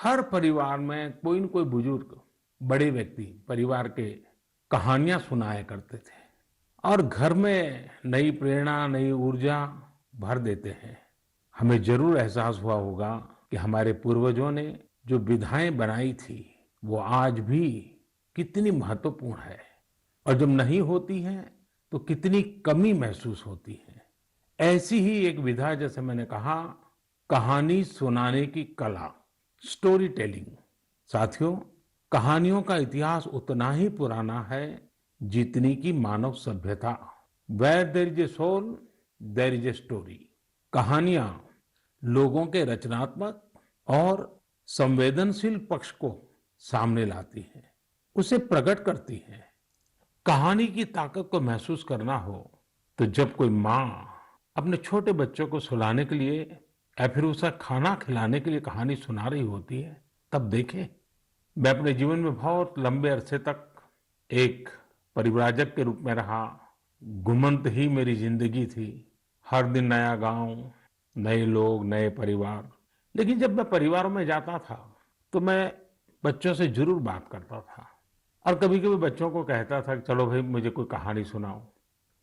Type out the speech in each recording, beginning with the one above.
हर परिवार में कोई न कोई बुजुर्ग, बड़े व्यक्ति परिवार के कहानियां सुनाया करते थे और घर में नई प्रेरणा, नई ऊर्जा भर देते हैं। हमें जरूर एहसास हुआ होगा कि हमारे पूर्वजों ने जो विधाएं बनाई थी, वो आज भी कितनी महत्वपूर्ण है और जब नहीं होती हैं, तो कितनी कमी महसूस होती है। ऐसी ही एक विधा, जैसे मैंने कहा, कहानी सुनाने की कला, स्टोरी टेलिंग। साथियों, कहानियों का इतिहास उतना ही पुराना है जितनी की मानव सभ्यता। Where there is a soul, there is a story. कहानियां लोगों के रचनात्मक और संवेदनशील पक्ष को सामने लाती हैं, उसे प्रकट करती हैं। कहानी की ताकत को महसूस करना हो तो जब कोई माँ अपने छोटे बच्चों को सुलाने के लिए या फिर उसे खाना खिलाने के लिए कहानी सुना रही होती है, तब देखें। मैं अपने जीवन में बहुत लंबे अरसे तक एक परिव्राजक के रूप में रहा। घुमंत ही मेरी जिंदगी थी। हर दिन नया गांव, नए लोग, नए परिवार। लेकिन जब मैं परिवारों में जाता था तो मैं बच्चों से जरूर बात करता था और कभी कभी बच्चों को कहता था कि चलो भाई मुझे कोई कहानी सुनाओ।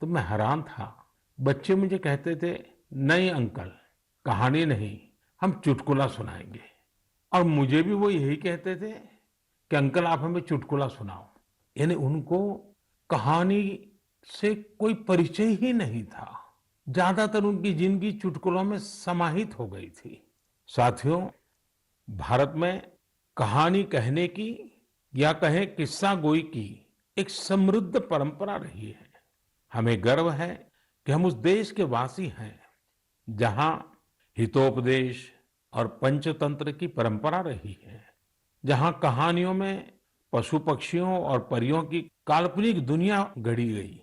तो मैं हैरान था। बच्चे मुझे कहते थे, नहीं अंकल, कहानी नहीं, हम चुटकुला सुनाएंगे। और मुझे भी वो यही कहते थे कि अंकल आप हमें चुटकुला सुनाओ। यानी उनको कहानी से कोई परिचय ही नहीं था। ज्यादातर उनकी जिंदगी चुटकुलों में समाहित हो गई थी। साथियों, भारत में कहानी कहने की या कहें किस्सा गोई की एक समृद्ध परंपरा रही है। हमें गर्व है कि हम उस देश के वासी हैं जहां हितोपदेश और पंचतंत्र की परंपरा रही है, जहां कहानियों में पशु पक्षियों और परियों की काल्पनिक दुनिया गढ़ी गई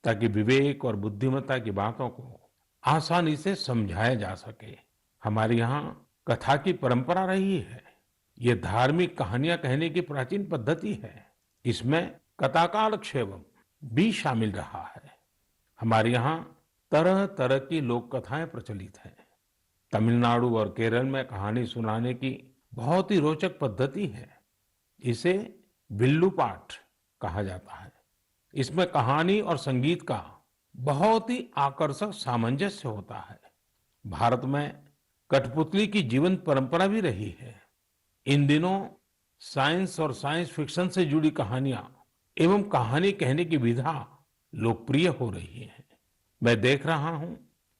ताकि विवेक और बुद्धिमत्ता की बातों को आसानी से समझाया जा सके। हमारे यहाँ कथा की परंपरा रही है। ये धार्मिक कहानियां कहने की प्राचीन पद्धति है। इसमें कथाकालक्षेपम भी शामिल रहा है। हमारे यहाँ तरह तरह की लोक कथाएं प्रचलित हैं। तमिलनाडु और केरल में कहानी सुनाने की बहुत ही रोचक पद्धति है। इसे विल्लू पाठ कहा जाता है। इसमें कहानी और संगीत का बहुत ही आकर्षक सामंजस्य होता है। भारत में कठपुतली की जीवंत परंपरा भी रही है। इन दिनों साइंस और साइंस फिक्शन से जुड़ी कहानियां एवं कहानी कहने की विधा लोकप्रिय हो रही है। मैं देख रहा हूं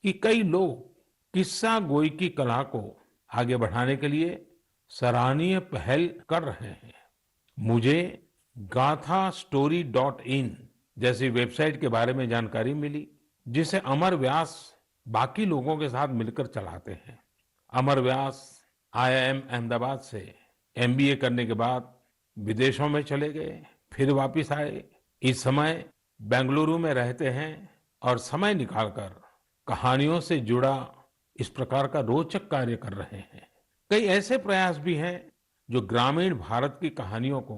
कि कई लोग किस्सा गोई की कला को आगे बढ़ाने के लिए सराहनीय पहल कर रहे हैं। मुझे gaathastory.in जैसी वेबसाइट के बारे में जानकारी मिली, जिसे अमर व्यास बाकी लोगों के साथ मिलकर चलाते हैं। अमर व्यास आईआईएम अहमदाबाद से एमबीए करने के बाद विदेशों में चले गए, फिर वापस आए। इस समय बेंगलुरु में रहते हैं और समय निकालकर कहानियों से जुड़ा इस प्रकार का रोचक कार्य कर रहे हैं। कई ऐसे प्रयास भी हैं जो ग्रामीण भारत की कहानियों को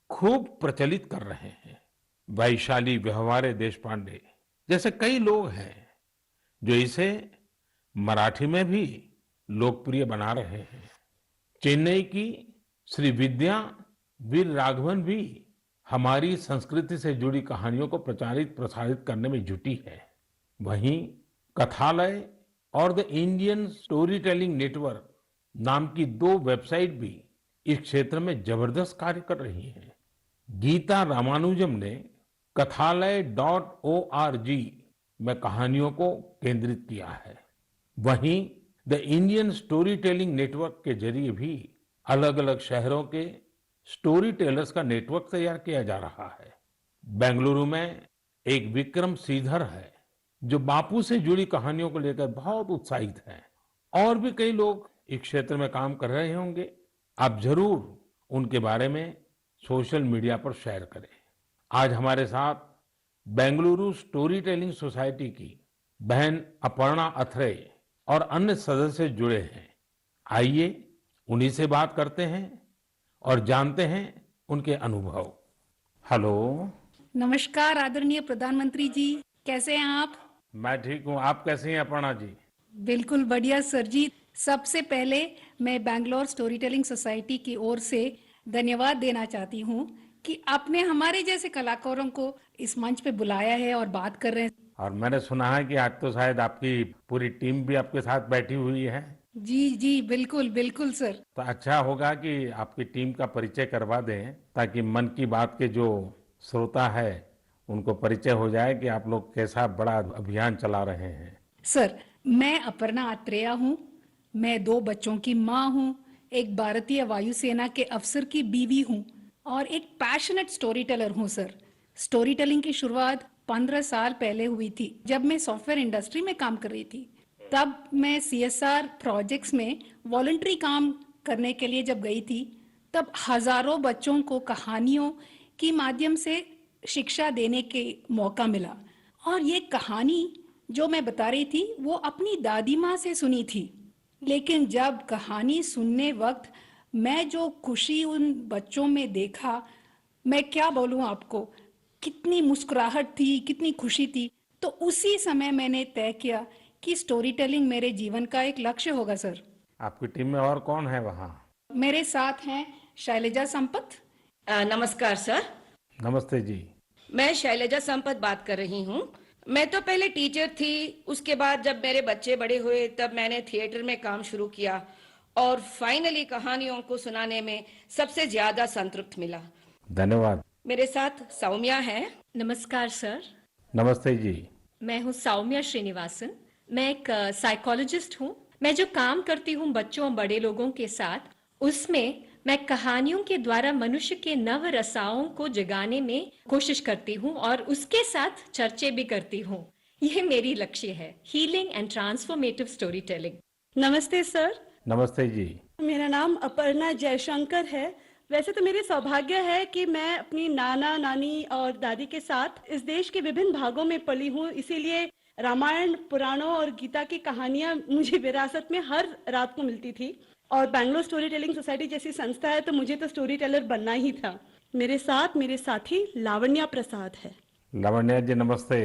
खूब प्रचलित कर रहे हैं। वैशाली व्यवहारे देशपांडे जैसे कई लोग हैं जो इसे मराठी में भी लोकप्रिय बना रहे हैं। चेन्नई की श्री विद्या वीर राघवन भी हमारी संस्कृति से जुड़ी कहानियों को प्रचारित प्रसारित करने में जुटी है। वहीं कथालय और the Indian story telling network नाम की दो वेबसाइट भी इस क्षेत्र में जबरदस्त कार्य कर रही हैं। गीता रामानुजम ने kathalaya.org में कहानियों को केंद्रित किया है। वहीं the Indian story telling network के जरिए भी अलग अलग शहरों के स्टोरी टेलर्स का नेटवर्क तैयार किया जा रहा है। बेंगलुरु में एक विक्रम श्रीधर है जो बापू से जुड़ी कहानियों को लेकर बहुत उत्साहित हैं। और भी कई लोग इस क्षेत्र में काम कर रहे होंगे। आप जरूर उनके बारे में सोशल मीडिया पर शेयर करें। आज हमारे साथ बेंगलुरु स्टोरी टेलिंग सोसाइटी की बहन अपर्णा अथरे और अन्य सदस्य जुड़े हैं। आइए उन्हीं से बात करते हैं और जानते हैं उनके अनुभव। हेलो। नमस्कार आदरणीय प्रधानमंत्री जी, कैसे हैं आप? मैं ठीक हूँ। आप कैसे हैं अपर्णा जी? बिल्कुल बढ़िया सर जी। सबसे पहले मैं बैंगलोर स्टोरी टेलिंग सोसाइटी की ओर से धन्यवाद देना चाहती हूँ कि आपने हमारे जैसे कलाकारों को इस मंच पे बुलाया है और बात कर रहे हैं। और मैंने सुना है कि आज तो शायद आपकी पूरी टीम भी आपके साथ बैठी हुई है। जी जी बिल्कुल बिल्कुल सर। तो अच्छा होगा कि आपकी टीम का परिचय करवा दें ताकि मन की बात के जो श्रोता है उनको परिचय हो जाए कि आप लोग कैसा बड़ा अभियान चला रहे हैं। सर, मैं अपर्णा आत्रेया हूँ। मैं 2 बच्चों की माँ हूँ, एक भारतीय वायुसेना के अफसर की बीवी हूँ और एक पैशनेट स्टोरी टेलर हूँ सर। स्टोरी टेलिंग की शुरुआत 15 साल पहले हुई थी जब मैं सॉफ्टवेयर इंडस्ट्री में काम कर रही थी। तब मैं सीएसआर प्रोजेक्ट्स में वॉलंटरी काम करने के लिए जब गई थी, तब हजारों बच्चों को कहानियों की माध्यम से शिक्षा देने के मौका मिला। और ये कहानी जो मैं बता रही थी वो अपनी दादी माँ से सुनी थी। लेकिन जब कहानी सुनने वक्त मैं जो खुशी उन बच्चों में देखा, मैं क्या बोलूं आपको, कितनी मुस्कुराहट थी, कितनी खुशी थी। तो उसी समय मैंने तय किया कि स्टोरी टेलिंग मेरे जीवन का एक लक्ष्य होगा सर। आपकी टीम में और कौन है वहाँ? मेरे साथ हैं शैलजा संपत। नमस्कार सर। नमस्ते जी। मैं शैलजा संपत बात कर रही हूँ। मैं तो पहले टीचर थी, उसके बाद जब मेरे बच्चे बड़े हुए तब मैंने थिएटर में काम शुरू किया और फाइनली कहानियों को सुनाने में सबसे ज्यादा संतृप्त मिला। धन्यवाद। मेरे साथ सौम्या है। नमस्कार सर। नमस्ते जी। मैं हूँ सौम्या श्रीनिवासन। मैं एक साइकोलॉजिस्ट हूँ। मैं जो काम करती हूँ बच्चों और बड़े लोगों के साथ, उसमें मैं कहानियों के द्वारा मनुष्य के नव रसाओं को जगाने में कोशिश करती हूँ और उसके साथ चर्चे भी करती हूँ। ये मेरी लक्ष्य है, healing and transformative story telling. नमस्ते सर। नमस्ते जी। मेरा नाम अपर्णा जयशंकर है। वैसे तो मेरे सौभाग्य है कि मैं अपनी नाना नानी और दादी के साथ इस देश के विभिन्न भागों में पली हूँ, इसीलिए रामायण, पुराणों और गीता की कहानियां मुझे विरासत में हर रात को मिलती थी। और बैंगलोर स्टोरी टेलिंग सोसाइटी जैसी संस्था है तो मुझे तो स्टोरी टेलर बनना ही था। मेरे साथ मेरे साथी लावण्या प्रसाद है। लावण्या जी नमस्ते।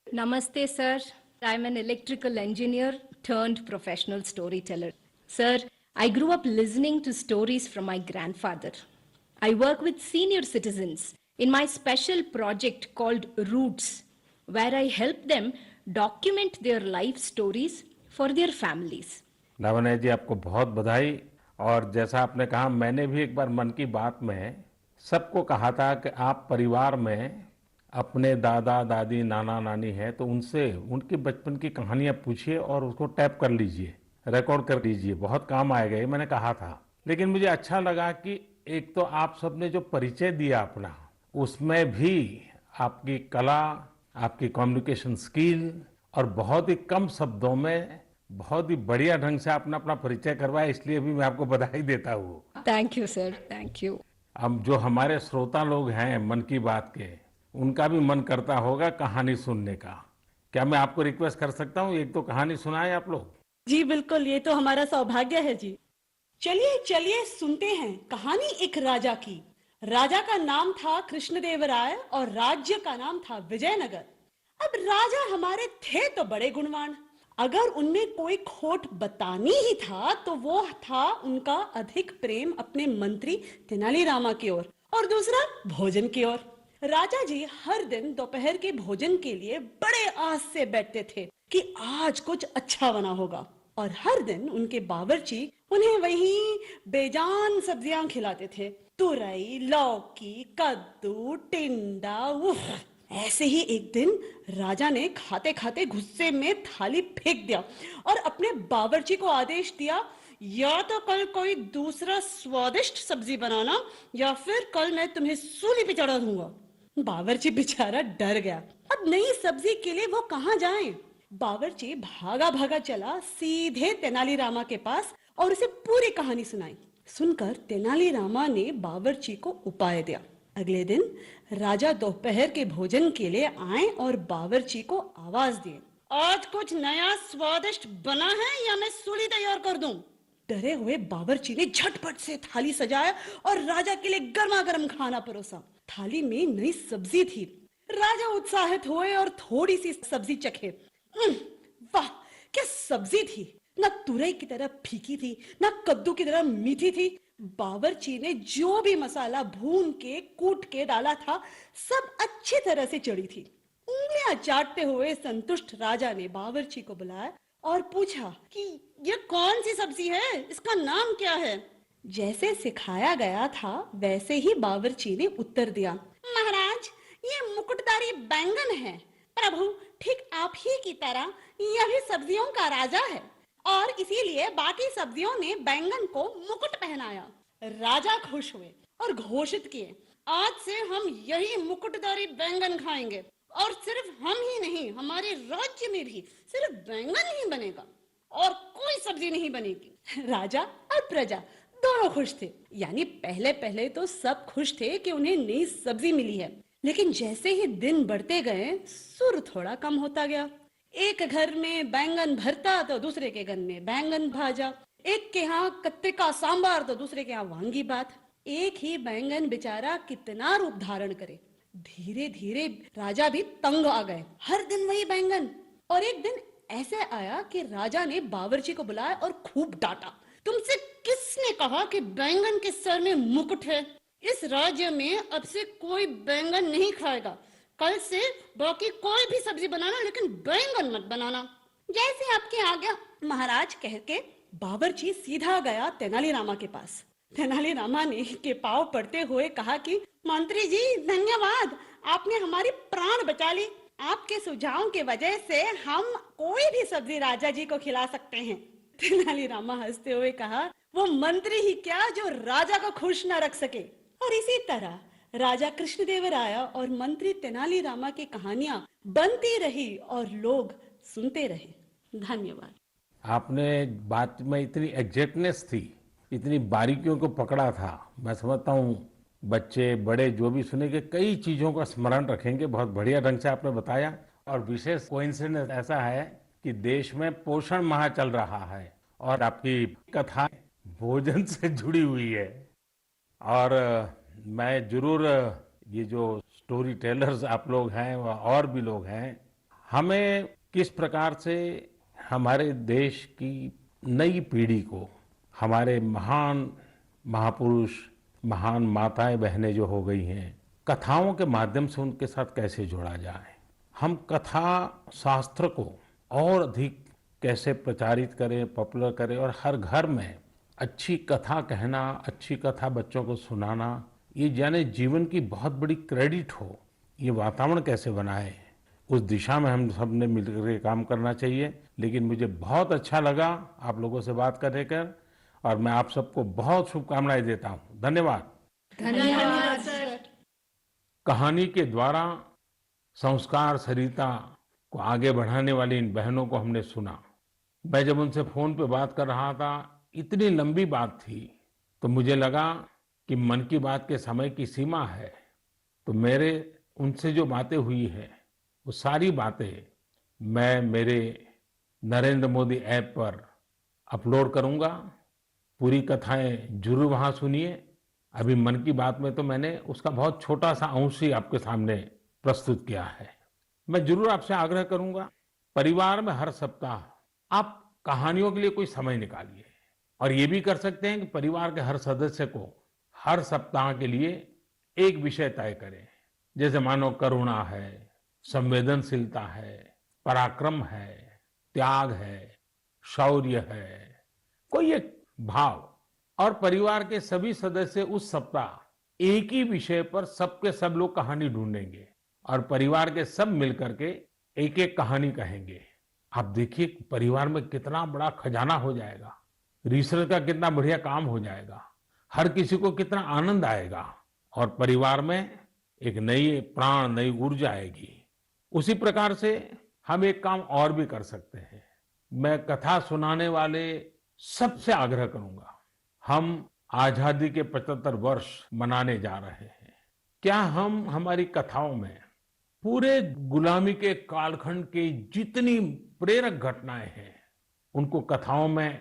Namaste, sir. I'm an electrical engineer turned professional storyteller. Sir, I grew up listening to stories from my grandfather. I work with senior citizens in my special project called Roots, where I help them document their life stories for their families. Lavanya जी आपको बहुत बधाई। और जैसा आपने कहा, मैंने भी एक बार मन की बात में सबको कहा था कि आप परिवार में अपने दादा दादी नाना नानी है तो उनसे उनके बचपन की कहानियां पूछिए और उसको टैप कर लीजिए, रिकॉर्ड कर लीजिए, बहुत काम आएगा, ये मैंने कहा था। लेकिन मुझे अच्छा लगा कि एक तो आप सबने जो परिचय दिया अपना, उसमें भी आपकी कला, आपकी कम्युनिकेशन स्किल और बहुत ही कम शब्दों में बहुत ही बढ़िया ढंग से आपने अपना परिचय करवाया, इसलिए भी मैं आपको बधाई देता हूँ। Thank you, sir. Thank you. अब जो हमारे श्रोता लोग हैं मन की बात के, उनका भी मन करता होगा कहानी सुनने का। क्या मैं आपको रिक्वेस्ट कर सकता हूँ, एक तो कहानी सुनाएं आप लोग? जी बिल्कुल, ये तो हमारा सौभाग्य है जी। चलिए चलिए सुनते हैं कहानी एक राजा की। राजा का नाम था कृष्णदेवराय और राज्य का नाम था विजयनगर। अब राजा हमारे थे तो बड़े गुणवान, अगर उनमें कोई खोट बतानी ही था तो वो था उनका अधिक प्रेम अपने मंत्री तेनालीरामा की ओर और दूसरा भोजन की ओर। राजा जी हर दिन दोपहर के भोजन के लिए बड़े आस से बैठते थे कि आज कुछ अच्छा बना होगा, और हर दिन उनके बावर्ची उन्हें वही बेजान सब्जियां खिलाते थे। तुरई, लौकी, कद्दू, टिंडा। उफ। ऐसे ही एक दिन राजा ने खाते खाते गुस्से में थाली फेंक दिया और अपने बावर्ची को आदेश दिया, या तो कल कोई दूसरा स्वादिष्ट सब्जी बनाना या फिर कल मैं तुम्हें सूली पे चढ़ा दूंगा। बावर्ची बेचारा डर गया। अब नई सब्जी के लिए वो कहाँ जाए। बावर्ची भागा भागा चला सीधे तेनालीरामा के पास और उसे पूरी कहानी सुनाई। सुनकर तेनालीरामा ने बावर्ची को उपाय दिया। अगले दिन राजा दोपहर के भोजन के लिए आए और बावर्ची को आवाज दिए, आज कुछ नया स्वादिष्ट बना है या मैं सूली तैयार कर दूं? डरे हुए बावर्ची ने झटपट से थाली सजाया और राजा के लिए गर्मा गर्म खाना परोसा। थाली में नई सब्जी थी। राजा उत्साहित हुए और थोड़ी सी सब्जी चखे। वाह क्या सब्जी थी! ना तुरई की तरह फीकी थी, ना कद्दू की तरह मीठी थी। बावर्ची ने जो भी मसाला भून के कूट के डाला था, सब अच्छी तरह से चढ़ी थी। उंगलियां चाटते हुए संतुष्ट राजा ने बावर्ची को बुलाया और पूछा कि ये कौन सी सब्जी है, इसका नाम क्या है। जैसे सिखाया गया था वैसे ही बावर्ची ने उत्तर दिया, महाराज, ये मुकुटधारी बैंगन है। प्रभु, ठीक आप ही की तरह यह भी सब्जियों का राजा है और इसीलिए बाकी सब्जियों ने बैंगन को मुकुट पहनाया। राजा खुश हुए और घोषित किए, आज से हम यही मुकुटधारी बैंगन खाएंगे और सिर्फ हम ही नहीं, हमारे राज्य में भी सिर्फ बैंगन ही बनेगा और कोई सब्जी नहीं बनेगी। राजा और प्रजा दोनों खुश थे। यानी पहले पहले तो सब खुश थे कि उन्हें नई सब्जी मिली है, लेकिन जैसे ही दिन बढ़ते गए सुर थोड़ा कम होता गया। एक घर में बैंगन भरता तो दूसरे के घर में बैंगन भाजा, एक के यहाँ कत्ते का सांबार तो दूसरे के यहाँ वांगी भात। एक ही बैंगन बेचारा कितना रूप धारण करे। धीरे धीरे राजा भी तंग आ गए, हर दिन वही बैंगन। और एक दिन ऐसे आया कि राजा ने बावर्ची को बुलाया और खूब डांटा, तुमसे किसने कहा कि बैंगन के सर में मुकुट है? इस राज्य में अब से कोई बैंगन नहीं खाएगा। कल से बाकी कोई भी सब्जी बनाना, लेकिन बैंगन मत बनाना। जैसे आपकी आज्ञा महाराज, कह के बावर्ची सीधा गया तेनालीरामा के पास। तेनालीरामा ने के पांव पड़ते हुए कहा कि मंत्री जी धन्यवाद, आपने हमारी प्राण बचा ली। आपके सुझाव की वजह से हम कोई भी सब्जी राजा जी को खिला सकते हैं। तेनालीरामा हंसते हुए कहा, वो मंत्री ही क्या जो राजा को खुश न रख सके। और इसी तरह राजा कृष्णदेवराय और मंत्री तेनालीरामा की कहानियां बनती रही और लोग सुनते रहे। धन्यवाद। आपने बात में इतनी एग्जैक्टनेस थी, इतनी बारीकियों को पकड़ा था। मैं समझता हूँ बच्चे बड़े जो भी सुनेंगे कई चीजों का स्मरण रखेंगे। बहुत बढ़िया ढंग से आपने बताया। और विशेष कोइंसिडेंस ऐसा है कि देश में पोषण माह चल रहा है और आपकी कथा भोजन से जुड़ी हुई है। और मैं जरूर ये जो स्टोरी टेलर्स आप लोग हैं और भी लोग हैं, हमें किस प्रकार से हमारे देश की नई पीढ़ी को हमारे महान महापुरुष, महान माताएं बहनें जो हो गई हैं, कथाओं के माध्यम से उनके साथ कैसे जोड़ा जाए। हम कथा शास्त्र को और अधिक कैसे प्रचारित करें, पॉपुलर करें और हर घर में अच्छी कथा कहना, अच्छी कथा बच्चों को सुनाना, ये जाने जीवन की बहुत बड़ी क्रेडिट हो। ये वातावरण कैसे बनाए, उस दिशा में हम सब ने मिलकर काम करना चाहिए। लेकिन मुझे बहुत अच्छा लगा आप लोगों से बात करने कर और मैं आप सबको बहुत शुभकामनाएं देता हूँ। धन्यवाद। धन्यवाद सर। कहानी के द्वारा संस्कार सरिता को आगे बढ़ाने वाली इन बहनों को हमने सुना। मैं जब उनसे फोन पे बात कर रहा था, इतनी लंबी बात थी, तो मुझे लगा कि मन की बात के समय की सीमा है, तो मेरे उनसे जो बातें हुई है वो सारी बातें मैं मेरे नरेंद्र मोदी ऐप पर अपलोड करूंगा। पूरी कथाएं जरूर वहां सुनिए। अभी मन की बात में तो मैंने उसका बहुत छोटा सा अंश ही आपके सामने प्रस्तुत किया है। मैं जरूर आपसे आग्रह करूंगा, परिवार में हर सप्ताह आप कहानियों के लिए कोई समय निकालिए। और ये भी कर सकते हैं कि परिवार के हर सदस्य को हर सप्ताह के लिए एक विषय तय करें। जैसे मानो करुणा है, संवेदनशीलता है, पराक्रम है, त्याग है, शौर्य है, कोई एक भाव। और परिवार के सभी सदस्य उस सप्ताह एक ही विषय पर सबके सब लोग कहानी ढूंढेंगे और परिवार के सब मिलकर के एक एक कहानी कहेंगे। आप देखिए परिवार में कितना बड़ा खजाना हो जाएगा, रिसर्च का कितना बढ़िया काम हो जाएगा, हर किसी को कितना आनंद आएगा और परिवार में एक नई प्राण, नई ऊर्जा आएगी। उसी प्रकार से हम एक काम और भी कर सकते हैं। मैं कथा सुनाने वाले सबसे आग्रह करूंगा, हम आजादी के 75 वर्ष मनाने जा रहे हैं। क्या हम हमारी कथाओं में पूरे गुलामी के कालखंड के जितनी प्रेरक घटनाएं हैं उनको कथाओं में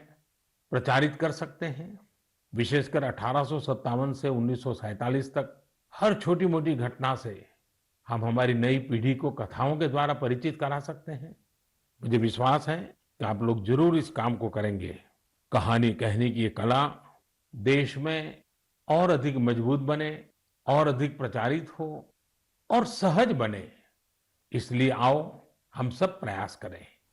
प्रचारित कर सकते हैं? विशेषकर 1857 से 1947 तक हर छोटी मोटी घटना से हम हमारी नई पीढ़ी को कथाओं के द्वारा परिचित करा सकते हैं। मुझे विश्वास है कि आप लोग जरूर इस काम को करेंगे। कहानी कहने की ये कला देश में और अधिक मजबूत बने, और अधिक प्रचारित हो और सहज बने, इसलिए आओ हम सब प्रयास करें।